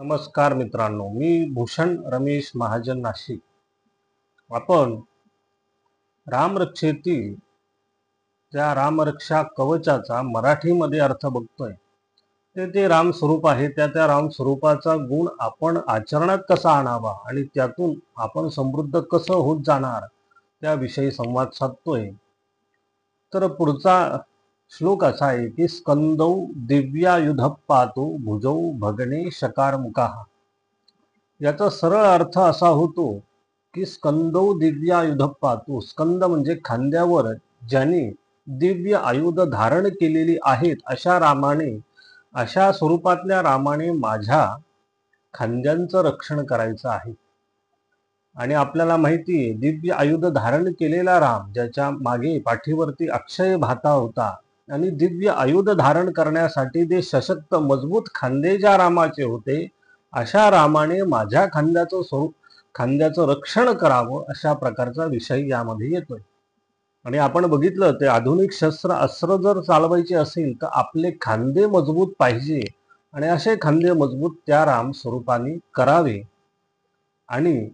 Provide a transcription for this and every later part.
नमस्कार मित्रांनो, मी भूषण रमेश महाजन नाशिक. आपण रामरक्षेतील त्या रामरक्षा कवचाचा मराठीमध्ये अर्थ बघतोय. ते राम स्वरूप आहे. त्या राम स्वरूपाचा गुण आपण आचरणात कसा आणावा आणि त्यातून आपण समृद्ध कसं होत जाणार त्याविषयी संवाद साधतोय. तर पुढचा श्लोक असा आहे की स्कंदौ दिव्यायुधपातो भुजौ भगने शकारमुखाः. याचा सरळ अर्थ असा होतो की स्कंदौ दिव्यायुधपातो. स्कंद म्हणजे खांद्यावर ज्याने दिव्य आयुध धारण केलेली आहेत अशा स्वरूपातल्या रामाने माझ्या खांद्यांचं रक्षण करायचं आहे. आणि आपल्याला माहिती आहे, दिव्य आयुध धारण केलेला राम, ज्याच्या मागे पाठीवरती अक्षय भाता होता आणि दिव्य आयुध धारण करण्यासाठी ते सशक्त मजबूत खांदे ज्या रामाचे होते, अशा रामाने माझ्या खांद्याचं रक्षण करावं, अशा प्रकारचा विषय यामध्ये येतोय. आणि आपण बघितलं ते आधुनिक शस्त्र अस्त्र जर चालवायचे असेल तर आपले खांदे मजबूत पाहिजे आणि असे खांदे मजबूत त्या राम स्वरूपाने करावे. आणि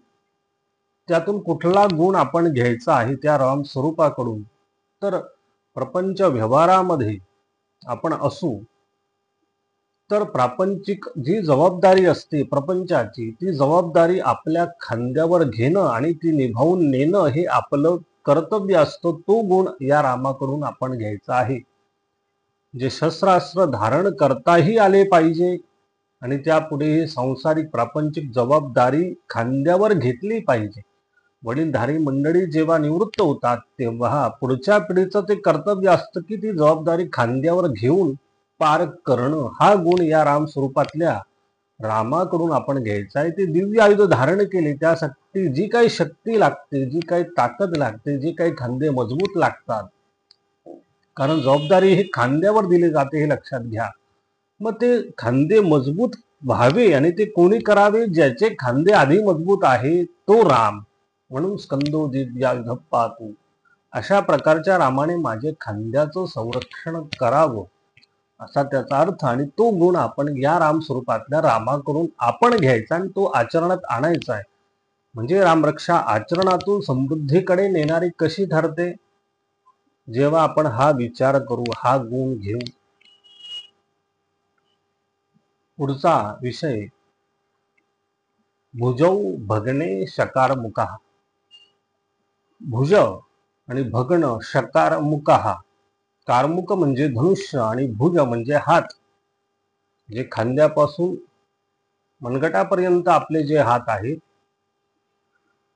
त्यातून कुठला गुण आपण घ्यायचा आहे त्या राम स्वरूपाकडून, तर प्रपंच व्यवहारामध्ये आपण असू तर प्रापंचिक जी जबाबदारी असते प्रपंचाची, ती जबाबदारी आपल्या खांद्यावर घेणं आणि ती निभावून नेणं हे आपलं कर्तव्य असतं. तो गुण या रामाकडून आपण घ्यायचा आहे. जे शस्त्रास्त्र धारण करताही आले पाहिजे आणि त्यापुढे सांसारिक प्रापंचिक जबाबदारी खांद्यावर घेतली पाहिजे. वडीलधारी मंडळी जेव्हा निवृत्त होतात तेव्हा पुढच्या पिढीचं ते कर्तव्य असतं की ती जबाबदारी खांद्यावर घेऊन पार करणं. हा गुण या राम स्वरूपातल्या रामाकडून आपण घ्यायचा आहे. ते दिव्य आयुध धारण केले, त्यासाठी जी काही शक्ती लागते, जी काही ताकद लागते, जे काही खांदे मजबूत लागतात, कारण जबाबदारी ही खांद्यावर दिली जाते, हे लक्षात घ्या. मग ते खांदे मजबूत व्हावे आणि ते कोणी करावे? ज्याचे खांदे आधी मजबूत आहे तो राम. म्हणून स्कंदो दिव्यायुधपातो, अशा प्रकारच्या रामाने माझे खांद्याचं संरक्षण करावं, असा त्याचा अर्थ. आणि तो गुण आपण या राम स्वरूपातल्या रामाकडून आपण घ्यायचा आणि तो आचरणात आणायचा आहे. म्हणजे रामरक्षा आचरणातून समृद्धीकडे नेणारी कशी ठरते, जेव्हा आपण हा विचार करू, हा गुण घेऊ. पुढचा विषय भुजौ भगने शकारमुखाः. भुज आणि भगन, शकारमुखाः. कारमुक म्हणजे धनुष्य आणि भुज म्हणजे हात. जे खांद्यापासून मनगटापर्यंत आपले जे हात आहेत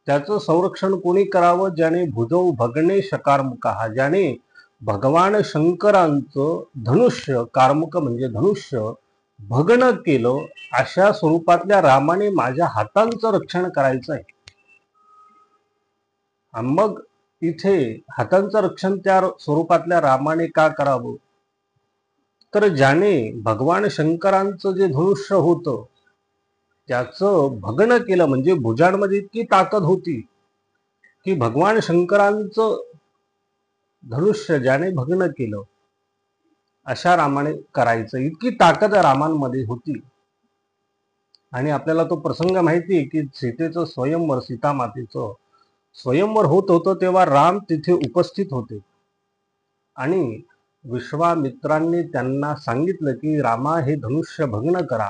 त्याचं संरक्षण कोणी करावं? ज्याने भुजौ भगने शकारमुखाः, ज्याने भगवान शंकरांचं धनुष्य, कारमुक म्हणजे धनुष्य, भग्न केलं, अशा स्वरूपातल्या रामाने माझ्या हातांचं रक्षण करायचं आहे. मग इथे हातांचं रक्षण त्या स्वरूपातल्या रामाने का करावं? तर ज्याने भगवान शंकरांचं जे धनुष्य होतं त्याचं भग्न केलं, म्हणजे भुजांमध्ये इतकी ताकद होती की भगवान शंकरांचं धनुष्य ज्याने भग्न केलं, अशा रामाने करायचं, इतकी ताकद रामांमध्ये होती. आणि आपल्याला तो प्रसंग माहिती आहे की सीतेचं स्वयंवर, सीतामातेचं स्वयंवर होत होतं तेव्हा राम तिथे उपस्थित होते आणि विश्वामित्रांनी त्यांना सांगितलं की रामा, हे धनुष्य भग्न करा.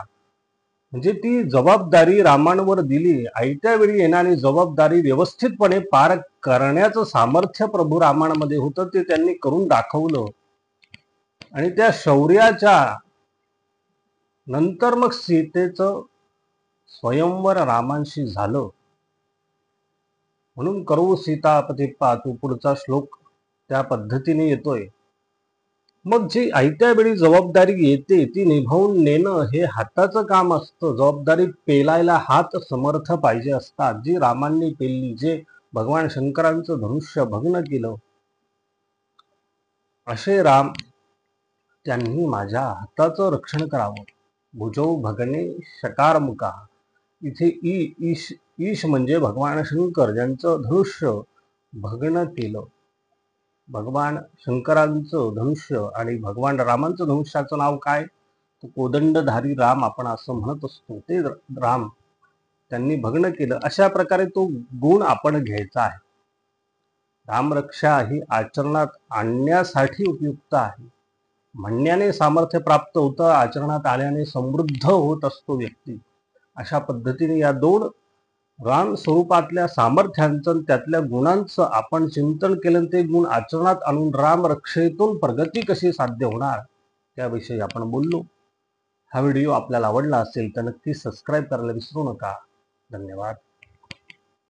म्हणजे ती जबाबदारी रामांवर दिली. आयत्या वेळी येणारी जबाबदारी व्यवस्थितपणे पार करण्याचं सामर्थ्य प्रभू रामांमध्ये होतं, ते त्यांनी करून दाखवलं. आणि त्या शौर्याच्या नंतर मग सीतेचं स्वयंवर रामांशी झालं. म्हणून करू सीतापती पाहतो, पुढचा श्लोक त्या पद्धतीने येतोय. मग जी आयत्या वेळी जबाबदारी येते ती निभावून नेणं हे हाताचं काम असतं. जबाबदारी पेलायला हात समर्थ पाहिजे असतात, जी रामांनी पेलली, जे भगवान शंकरांचं धनुष्य भग्न केलं, असे राम, त्यांनी माझ्या हाताचं रक्षण करावं. भुजौ भगने शकारमुखाः. इथे ईश म्हणजे भगवान शंकर, ज्यांचं धनुष्य भग्न केलं. भगवान शंकरांचं धनुष्य आणि भगवान रामांचं धनुष्याचं नाव काय? तो कोदंडधारी राम आपण असं म्हणत असतो, ते राम त्यांनी भग्न केलं. अशा प्रकारे तो गुण आपण घ्यायचा आहे. रामरक्षा ही आचरणात आणण्यासाठी उपयुक्त आहे. म्हणण्याने सामर्थ्य प्राप्त होतं, आचरणात आल्याने समृद्ध होत असतो व्यक्ती. अशा पद्धतीने या दोन राम स्वरूपातल्या सामर्थ्यांचं, त्यातल्या गुणांचं आपण चिंतन केलं, ते गुण आचरणात आणून रामरक्षेतून प्रगती कशी साध्य होणार त्याविषयी आपण बोललो. हा व्हिडिओ आपल्याला आवडला असेल तर नक्की सबस्क्राईब करायला विसरू नका. धन्यवाद.